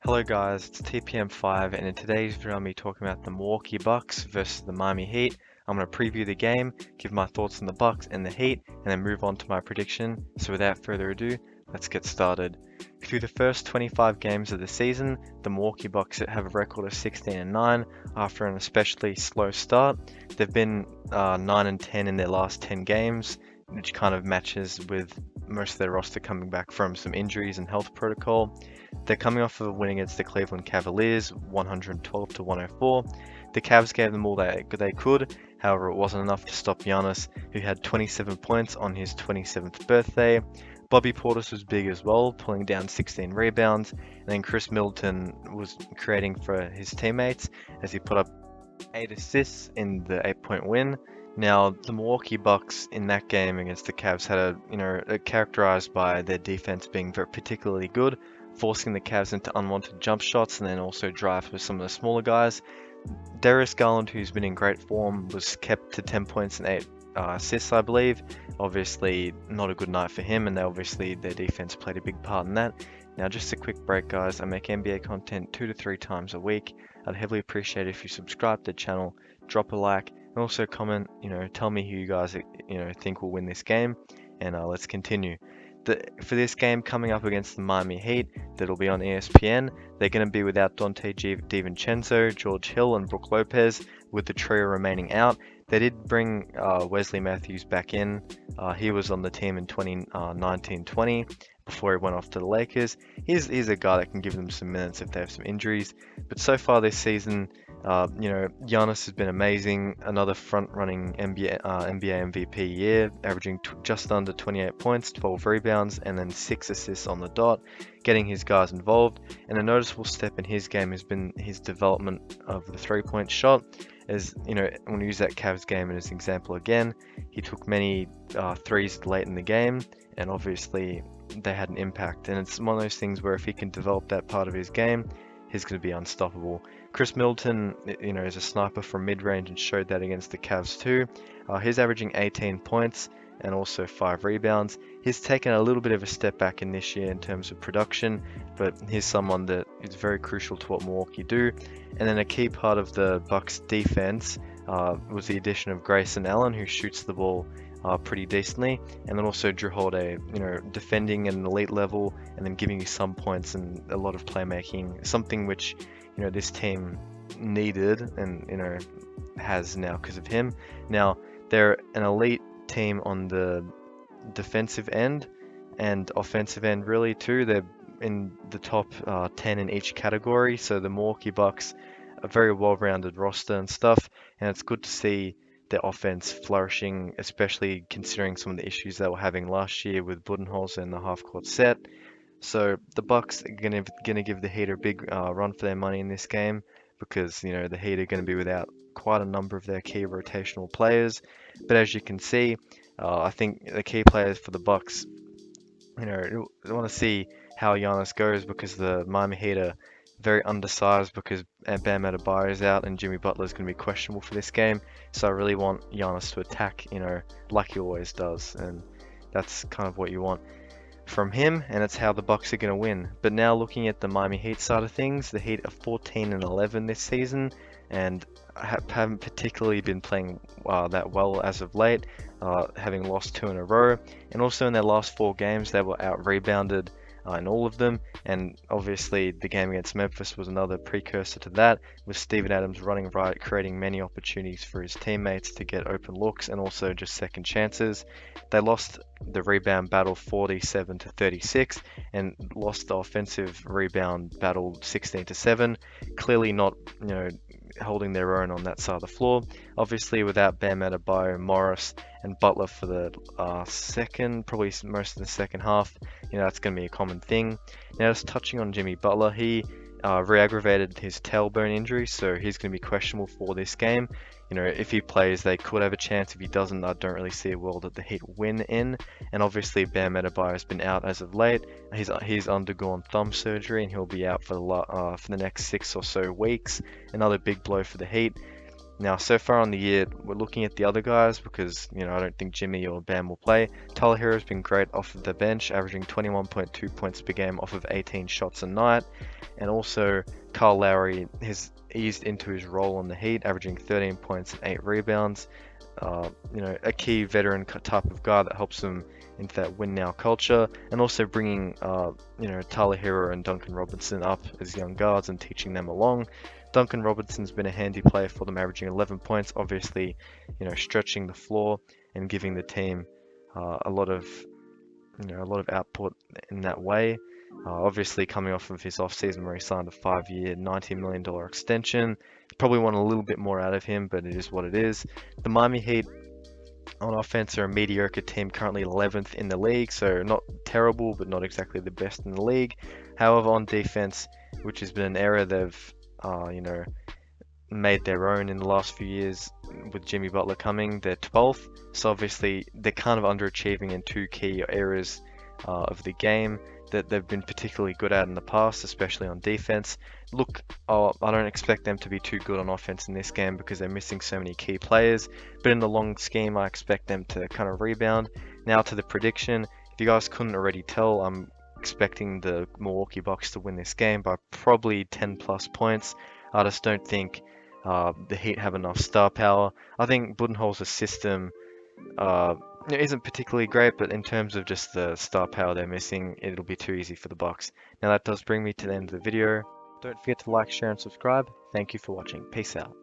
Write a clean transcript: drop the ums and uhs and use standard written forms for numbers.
Hello guys, it's TPM5 and in today's video I'll be talking about the Milwaukee Bucks versus the Miami Heat. I'm going to preview the game, give my thoughts on the Bucks and the Heat, and then move on to my prediction. So without further ado, let's get started. Through the first 25 games of the season, the Milwaukee Bucks have a record of 16-9 after an especially slow start. They've been 9-10 in their last 10 games, which kind of matches with most of their roster coming back from some injuries and health protocol. They're coming off of a win against the Cleveland Cavaliers, 112-104. The Cavs gave them all they could, however it wasn't enough to stop Giannis, who had 27 points on his 27th birthday. Bobby Portis was big as well, pulling down 16 rebounds, and then Chris Middleton was creating for his teammates as he put up 8 assists in the 8-point win. Now, the Milwaukee Bucks in that game against the Cavs had characterized by their defense being particularly good, forcing the Cavs into unwanted jump shots and then also drive with some of the smaller guys. Darius Garland, who's been in great form, was kept to 10 points and 8 assists, I believe. Obviously, not a good night for him, and their defense played a big part in that. Now, just a quick break, guys. I make NBA content 2 to 3 times a week. I'd heavily appreciate it if you subscribe to the channel, drop a like, and also comment. Tell me who you guys think will win this game, and let's continue. For this game coming up against the Miami Heat, that'll be on ESPN, they're going to be without Donte DiVincenzo, George Hill, and Brook Lopez, with the trio remaining out. They did bring Wesley Matthews back in. He was on the team in 2019-20 before he went off to the Lakers. He's a guy that can give them some minutes if they have some injuries. But so far this season, Giannis has been amazing. Another front-running NBA MVP year, averaging just under 28 points, 12 rebounds, and then 6 assists on the dot, getting his guys involved. And a noticeable step in his game has been his development of the three-point shot. As I'm going to use that Cavs game as an example again. He took many threes late in the game, and obviously they had an impact. And it's one of those things where if he can develop that part of his game, he's going to be unstoppable. Chris Middleton, is a sniper from mid-range and showed that against the Cavs too. He's averaging 18 points and also 5 rebounds. He's taken a little bit of a step back in this year in terms of production, but he's someone that is very crucial to what Milwaukee do. And then a key part of the Bucks defense was the addition of Grayson Allen, who shoots the ball pretty decently, and then also Jrue Holiday, defending at an elite level and then giving you some points and a lot of playmaking, something which this team needed and has now because of him. Now they're an elite team on the defensive end and offensive end really too. They're in the top 10 in each category, so the Milwaukee Bucks a very well-rounded roster and stuff, and it's good to see their offense flourishing, especially considering some of the issues they were having last year with Budenholzer and the half-court set. So the Bucks are gonna give the Heat a big run for their money in this game because the Heat are going to be without quite a number of their key rotational players. But as you can see, I think the key players for the Bucks, I want to see how Giannis goes because the Miami Heat are very undersized because Bam Adebayo is out and Jimmy Butler is going to be questionable for this game. So I really want Giannis to attack, like he always does, and that's kind of what you want from him, and it's how the Bucks are going to win. But now looking at the Miami Heat side of things, the Heat are 14-11 this season and haven't particularly been playing that well as of late, having lost 2 in a row. And also in their last 4 games, they were out-rebounded in all of them, and obviously the game against Memphis was another precursor to that, with Steven Adams running right, creating many opportunities for his teammates to get open looks and also just second chances. They lost the rebound battle 47-36 and lost the offensive rebound battle 16-7. Clearly not, holding their own on that side of the floor. Obviously without Bam Adebayo, Morris, and Butler for the probably most of the second half, that's going to be a common thing. Now just touching on Jimmy Butler, he re-aggravated his tailbone injury, so he's going to be questionable for this game. If he plays, they could have a chance. If he doesn't, I don't really see a world that the Heat win in. And obviously, Bam Adebayo has been out as of late. He's undergone thumb surgery, and he'll be out for the next 6 or so weeks. Another big blow for the Heat. Now, so far on the year, we're looking at the other guys because, I don't think Jimmy or Bam will play. Tyler Hero's been great off of the bench, averaging 21.2 points per game off of 18 shots a night. And also, Kyle Lowry has eased into his role on the Heat, averaging 13 points and 8 rebounds. A key veteran type of guy that helps them into that win now culture, and also bringing, Tyler Hero and Duncan Robinson up as young guards and teaching them along. Duncan Robinson's been a handy player for them, averaging 11 points, obviously, stretching the floor and giving the team a lot of, output in that way. Obviously, coming off of his off-season where he signed a 5-year, $90 million extension, probably want a little bit more out of him, but it is what it is. The Miami Heat on offense are a mediocre team, currently 11th in the league, so not terrible, but not exactly the best in the league. However, on defense, which has been an area they've, made their own in the last few years with Jimmy Butler coming, they're 12th. So obviously, they're kind of underachieving in two key areas of the game that they've been particularly good at in the past, especially on defense. Look, I don't expect them to be too good on offense in this game because they're missing so many key players, but in the long scheme, I expect them to kind of rebound. Now to the prediction. If you guys couldn't already tell, I'm expecting the Milwaukee Bucks to win this game by probably 10 plus points. I just don't think the Heat have enough star power. I think Budenholzer's system uh, isn't particularly great, but in terms of just the star power they're missing, it'll be too easy for the Bucks. Now that does bring me to the end of the video. Don't forget to like, share, and subscribe. Thank you for watching. Peace out.